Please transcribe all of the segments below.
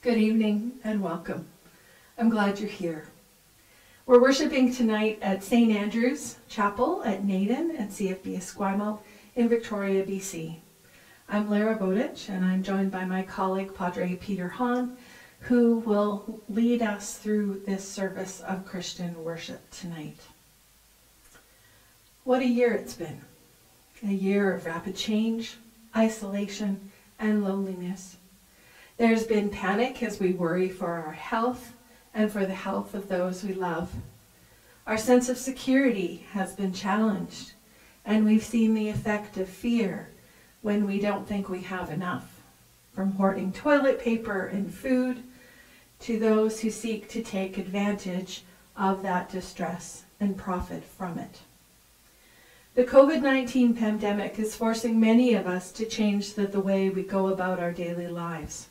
Good evening and welcome. I'm glad you're here. We're worshiping tonight at St. Andrew's Chapel at Naden at CFB Esquimalt in Victoria, BC. I'm Lara Bowditch, and I'm joined by my colleague Padre Peter Hahn, who will lead us through this service of Christian worship tonight. What a year it's been. A year of rapid change, isolation, and loneliness. There's been panic as we worry for our health and for the health of those we love. Our sense of security has been challenged, and we've seen the effect of fear when we don't think we have enough, from hoarding toilet paper and food to those who seek to take advantage of that distress and profit from it. The COVID-19 pandemic is forcing many of us to change the way we go about our daily lives.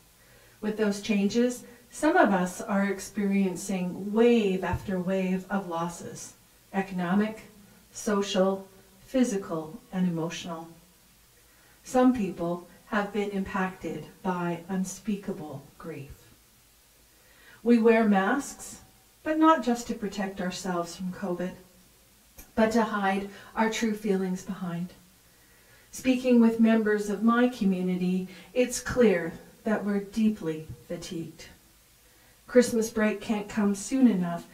With those changes, some of us are experiencing wave after wave of losses, economic, social, physical, and emotional. Some people have been impacted by unspeakable grief. We wear masks, but not just to protect ourselves from COVID, but to hide our true feelings behind. Speaking with members of my community, it's clear that we're deeply fatigued. Christmas break can't come soon enough,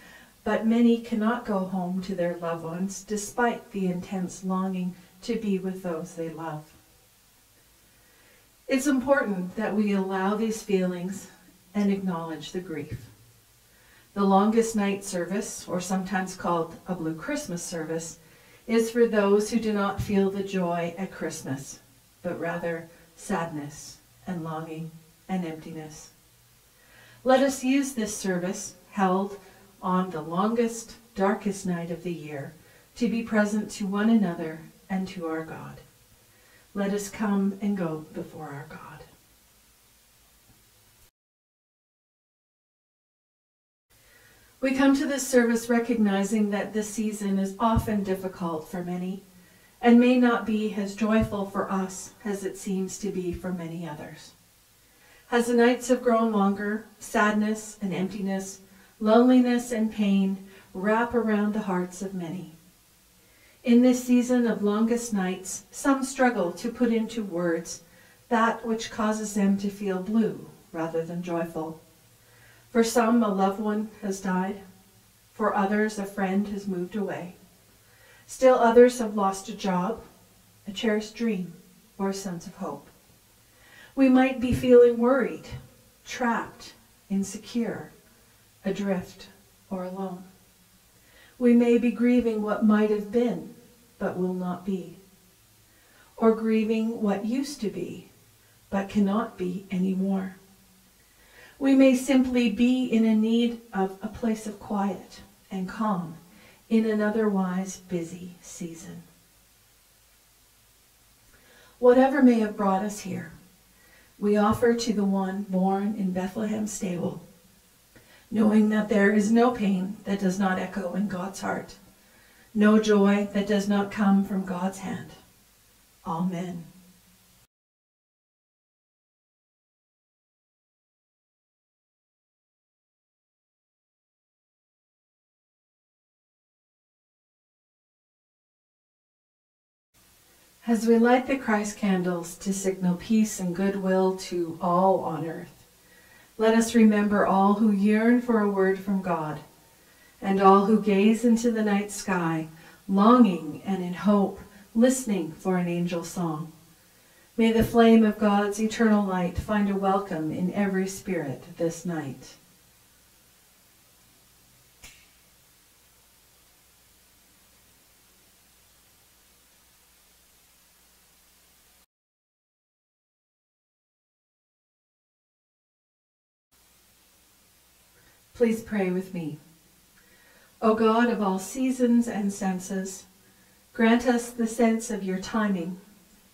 but many cannot go home to their loved ones despite the intense longing to be with those they love. It's important that we allow these feelings and acknowledge the grief. The longest night service, or sometimes called a Blue Christmas service, is for those who do not feel the joy at Christmas, but rather sadness and longing and emptiness. Let us use this service, held on the longest, darkest night of the year, to be present to one another and to our God. Let us come and go before our God. We come to this service recognizing that this season is often difficult for many, and may not be as joyful for us as it seems to be for many others. As the nights have grown longer, sadness and emptiness, loneliness and pain wrap around the hearts of many. In this season of longest nights, some struggle to put into words that which causes them to feel blue rather than joyful. For some, a loved one has died. For others, a friend has moved away. Still others have lost a job, a cherished dream, or a sense of hope. We might be feeling worried, trapped, insecure, adrift, or alone. We may be grieving what might have been, but will not be. Or grieving what used to be, but cannot be anymore. We may simply be in a need of a place of quiet and calm in an otherwise busy season. Whatever may have brought us here, we offer to the one born in Bethlehem's stable, knowing that there is no pain that does not echo in God's heart, no joy that does not come from God's hand. Amen. As we light the Christ candles to signal peace and goodwill to all on earth, let us remember all who yearn for a word from God, and all who gaze into the night sky, longing and in hope, listening for an angel's song. May the flame of God's eternal light find a welcome in every spirit this night. Please pray with me. O God of all seasons and senses, grant us the sense of your timing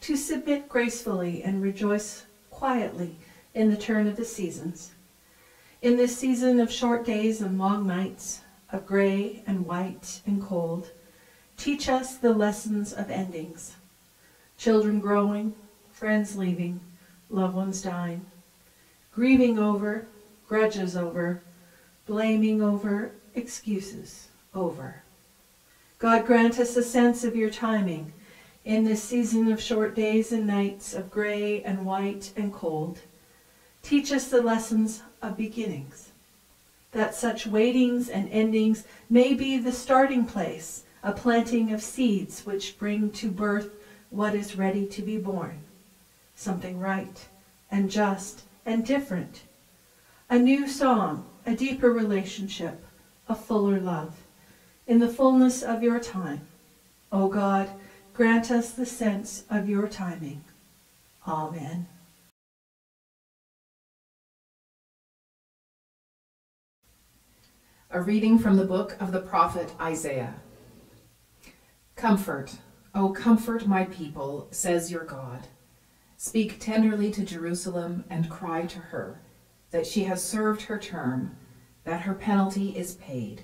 to submit gracefully and rejoice quietly in the turn of the seasons. In this season of short days and long nights, of gray and white and cold, teach us the lessons of endings. Children growing, friends leaving, loved ones dying, grieving over, grudges over, blaming over, excuses over. God, grant us a sense of your timing in this season of short days and nights, of gray and white and cold. Teach us the lessons of beginnings, that such waitings and endings may be the starting place, a planting of seeds which bring to birth what is ready to be born, something right and just and different, a new song, a deeper relationship, a fuller love. In the fullness of your time, O God, grant us the sense of your timing. Amen. A reading from the book of the prophet Isaiah. Comfort, O comfort my people, says your God. Speak tenderly to Jerusalem and cry to her that she has served her term, that her penalty is paid,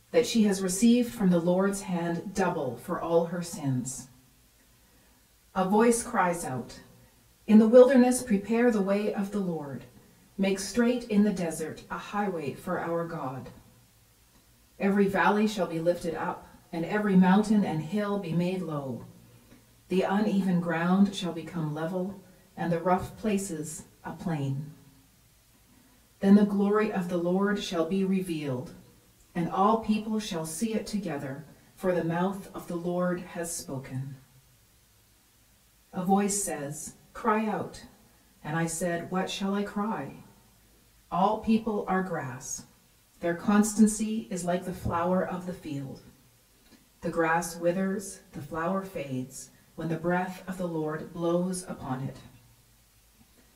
that she has received from the Lord's hand double for all her sins. A voice cries out, in the wilderness prepare the way of the Lord, make straight in the desert a highway for our God. Every valley shall be lifted up, and every mountain and hill be made low. The uneven ground shall become level, and the rough places a plain. Then the glory of the Lord shall be revealed, and all people shall see it together, for the mouth of the Lord has spoken. A voice says, cry out. And I said, what shall I cry? All people are grass. Their constancy is like the flower of the field. The grass withers, the flower fades, when the breath of the Lord blows upon it.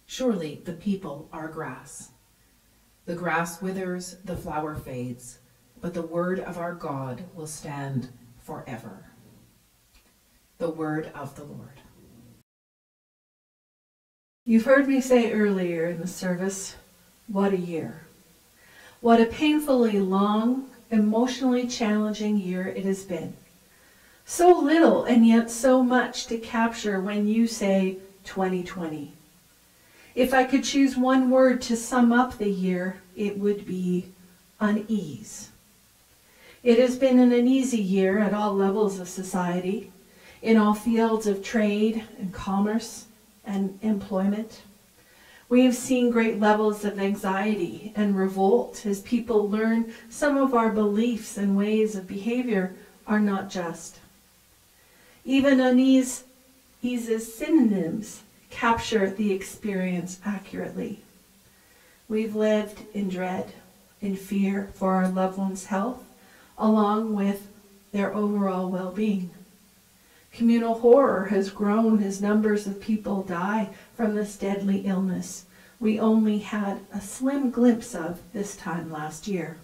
Surely the people are grass. The grass withers, the flower fades, but the word of our God will stand forever. The word of the Lord. You've heard me say earlier in the service, what a year. What a painfully long, emotionally challenging year it has been. So little and yet so much to capture when you say 2020. If I could choose one word to sum up the year, it would be unease. It has been an uneasy year at all levels of society, in all fields of trade and commerce and employment. We have seen great levels of anxiety and revolt as people learn some of our beliefs and ways of behavior are not just. Even unease's synonyms capture the experience accurately. We've lived in dread, in fear for our loved ones' health, along with their overall well-being. Communal horror has grown as numbers of people die from this deadly illness we only had a slim glimpse of this time last year.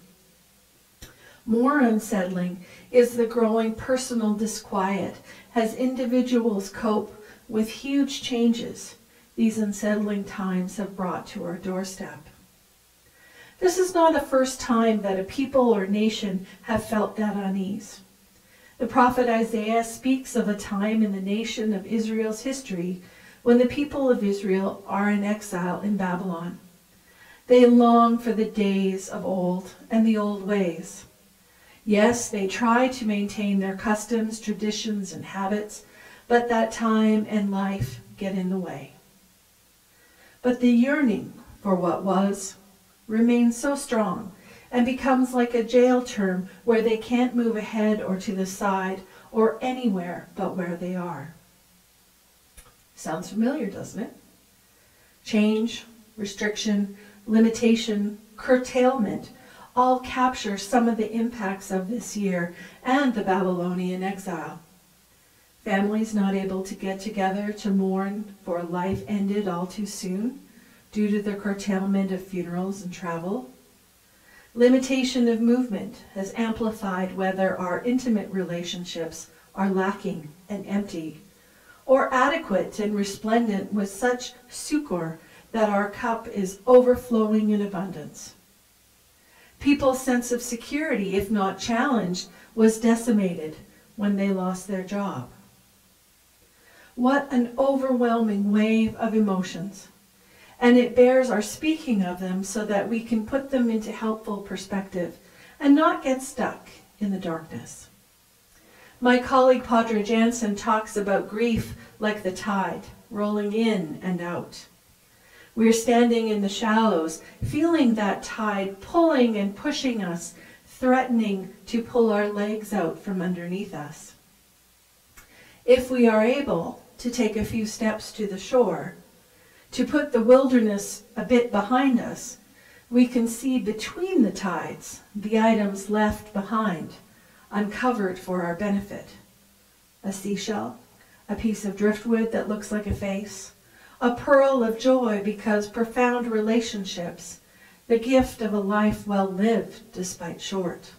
More unsettling is the growing personal disquiet as individuals cope with huge changes these unsettling times have brought to our doorstep. This is not the first time that a people or nation have felt that unease. The prophet Isaiah speaks of a time in the nation of Israel's history when the people of Israel are in exile in Babylon. They long for the days of old and the old ways. Yes, they try to maintain their customs, traditions, and habits, but that time and life get in the way. But the yearning for what was remains so strong and becomes like a jail term where they can't move ahead or to the side or anywhere but where they are. Sounds familiar, doesn't it? Change, restriction, limitation, curtailment all capture some of the impacts of this year and the Babylonian exile. Families not able to get together to mourn for a life ended all too soon due to the curtailment of funerals and travel. Limitation of movement has amplified whether our intimate relationships are lacking and empty, or adequate and resplendent with such succor that our cup is overflowing in abundance. People's sense of security, if not challenged, was decimated when they lost their job. What an overwhelming wave of emotions. and it bears our speaking of them so that we can put them into helpful perspective and not get stuck in the darkness. My colleague Padre Jansen talks about grief like the tide, rolling in and out. We're standing in the shallows, feeling that tide pulling and pushing us, threatening to pull our legs out from underneath us. If we are able to take a few steps to the shore, to put the wilderness a bit behind us, we can see between the tides the items left behind, uncovered for our benefit. A seashell, a piece of driftwood that looks like a face, a pearl of joy because profound relationships, the gift of a life well lived despite short,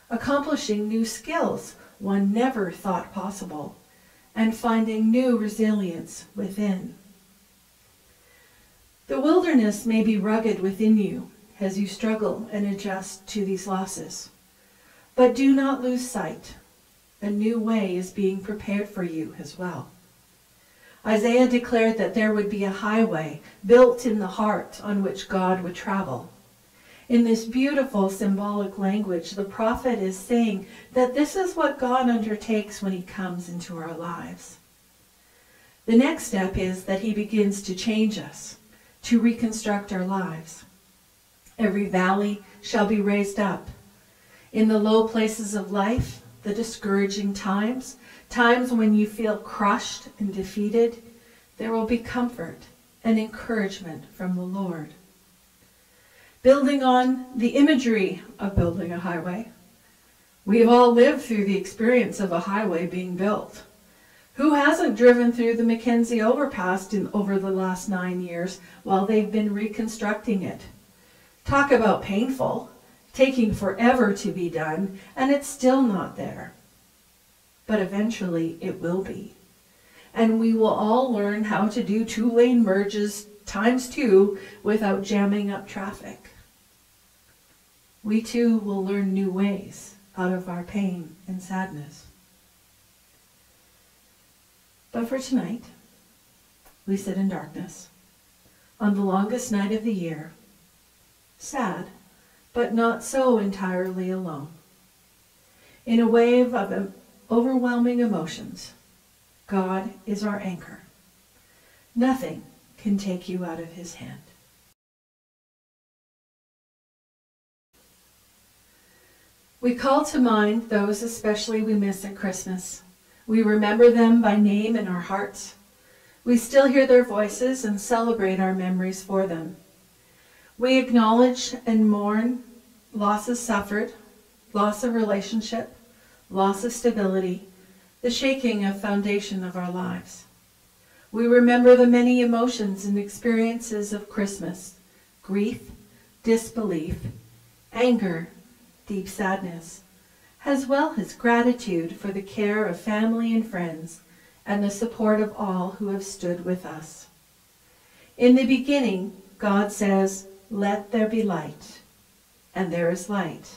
accomplishing new skills one never thought possible, and finding new resilience within. The wilderness may be rugged within you as you struggle and adjust to these losses, but do not lose sight. A new way is being prepared for you as well. Isaiah declared that there would be a highway built in the heart on which God would travel. In this beautiful symbolic language, the prophet is saying that this is what God undertakes when he comes into our lives. The next step is that he begins to change us, to reconstruct our lives. Every valley shall be raised up. In the low places of life, the discouraging times, times when you feel crushed and defeated, there will be comfort and encouragement from the Lord. Building on the imagery of building a highway, we have all lived through the experience of a highway being built. Who hasn't driven through the Mackenzie overpass over the last 9 years while they've been reconstructing it? Talk about painful, taking forever to be done, and it's still not there. But eventually it will be. And we will all learn how to do 2-lane merges ×2 without jamming up traffic. We too will learn new ways out of our pain and sadness. But for tonight, we sit in darkness on the longest night of the year, sad, but not so entirely alone. In a wave of overwhelming emotions, God is our anchor. Nothing can take you out of his hand. We call to mind those especially we miss at Christmas. We remember them by name in our hearts. We still hear their voices and celebrate our memories for them. We acknowledge and mourn losses suffered, loss of relationship, loss of stability, the shaking of foundation of our lives. We remember the many emotions and experiences of Christmas: grief, disbelief, anger, deep sadness, as well as gratitude for the care of family and friends and the support of all who have stood with us. In the beginning, God says, "Let there be light," and there is light.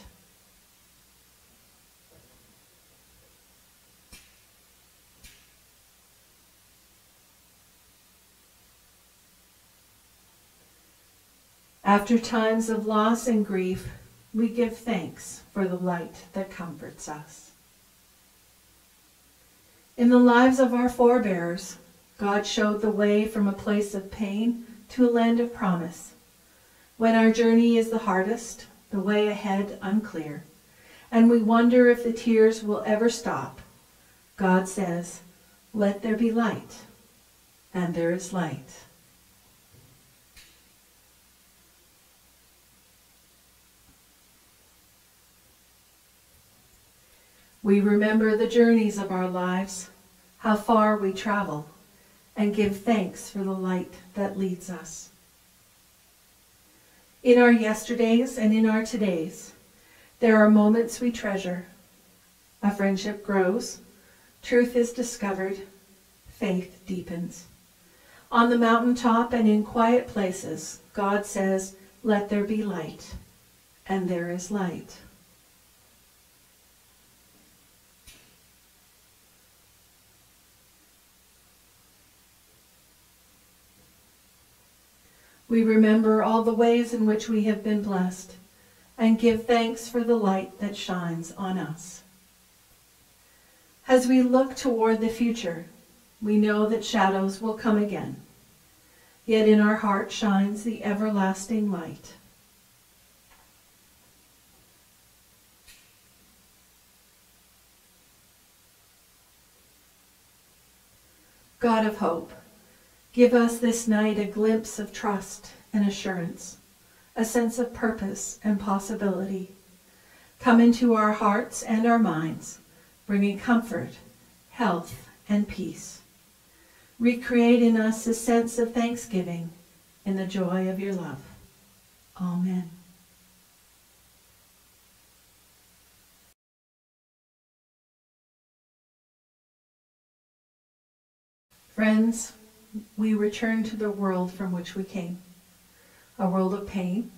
After times of loss and grief, we give thanks for the light that comforts us. In the lives of our forebears, God showed the way from a place of pain to a land of promise. When our journey is the hardest, the way ahead unclear, and we wonder if the tears will ever stop, God says, "Let there be light," and there is light. We remember the journeys of our lives, how far we travel, and give thanks for the light that leads us. In our yesterdays and in our todays, there are moments we treasure. A friendship grows, truth is discovered, faith deepens. On the mountaintop and in quiet places, God says, "Let there be light," and there is light. We remember all the ways in which we have been blessed and give thanks for the light that shines on us. As we look toward the future, we know that shadows will come again, yet in our heart shines the everlasting light. God of hope, give us this night a glimpse of trust and assurance, a sense of purpose and possibility. Come into our hearts and our minds, bringing comfort, health, and peace. Recreate in us a sense of thanksgiving in the joy of your love. Amen. Friends, we return to the world from which we came, a world of pain,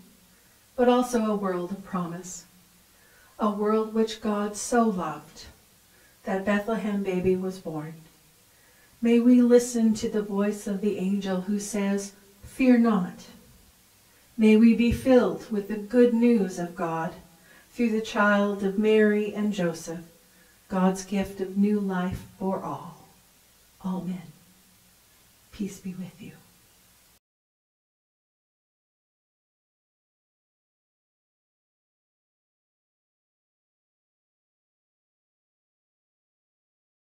but also a world of promise, a world which God so loved that Bethlehem baby was born. May we listen to the voice of the angel who says, "Fear not." May we be filled with the good news of God through the child of Mary and Joseph, God's gift of new life for all. Amen. Peace be with you.